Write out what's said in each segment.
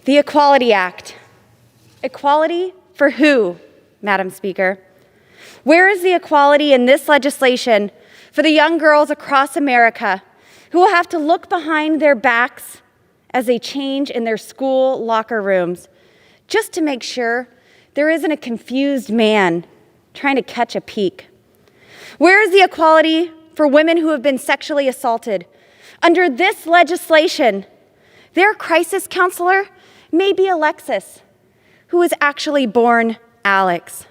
The Equality Act. Equality for who, Madam Speaker? Where is the equality in this legislation for the young girls across America who will have to look behind their backs as they change in their school locker rooms just to make sure there isn't a confused man trying to catch a peek? Where is the equality for women who have been sexually assaulted? Under this legislation, their crisis counselor may be Alexis, who was actually born Alex,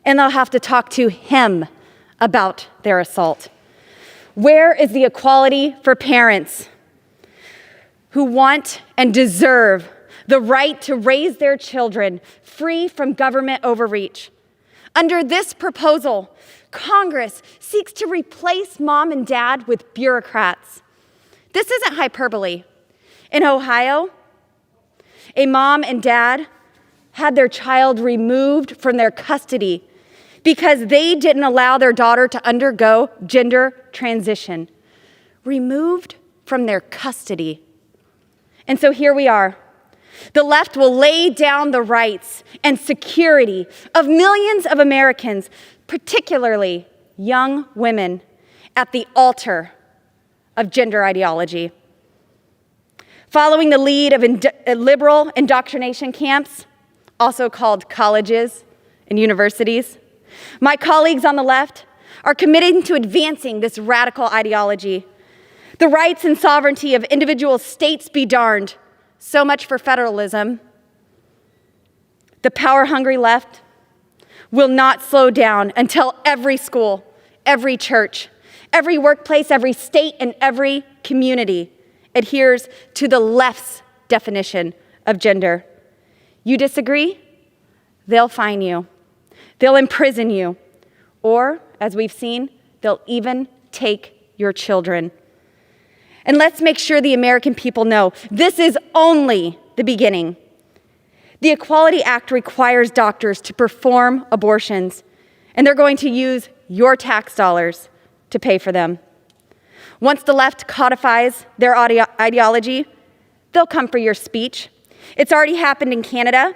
and they'll have to talk to him about their assault. Where is the equality for parents who want and deserve the right to raise their children free from government overreach? Under this proposal, Congress seeks to replace mom and dad with bureaucrats. This isn't hyperbole. In Ohio, a mom and dad had their child removed from their custody because they didn't allow their daughter to undergo gender transition. Removed from their custody. And so here we are. The left will lay down the rights and security of millions of Americans, particularly young women, at the altar of gender ideology. Following the lead of liberal indoctrination camps, also called colleges and universities, my colleagues on the left are committed to advancing this radical ideology. The rights and sovereignty of individual states be darned. So much for federalism. The power-hungry left will not slow down until every school, every church, every workplace, every state, and every community adheres to the left's definition of gender. You disagree? They'll fine you. They'll imprison you. Or, as we've seen, they'll even take your children. And let's make sure the American people know this is only the beginning. The Equality Act requires doctors to perform abortions, and they're going to use your tax dollars to pay for them. Once the left codifies their ideology, they'll come for your speech. It's already happened in Canada,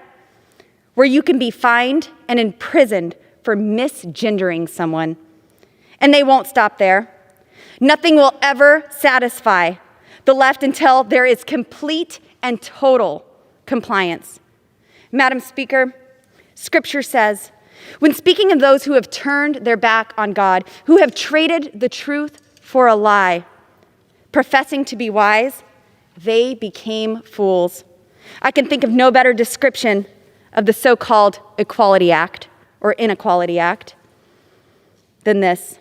where you can be fined and imprisoned for misgendering someone. And they won't stop there. Nothing will ever satisfy the left until there is complete and total compliance. Madam Speaker, Scripture says, when speaking of those who have turned their back on God, who have traded the truth for a lie, professing to be wise, they became fools. I can think of no better description of the so-called Equality Act or Inequality Act than this.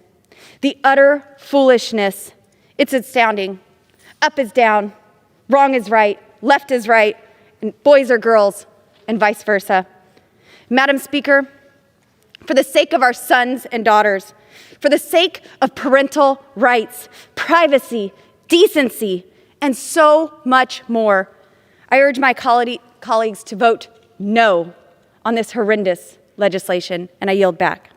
The utter foolishness, it's astounding. Up is down, wrong is right, left is right, and boys are girls, and vice versa. Madam Speaker, for the sake of our sons and daughters, for the sake of parental rights, privacy, decency, and so much more, I urge my colleagues to vote no on this horrendous legislation, and I yield back.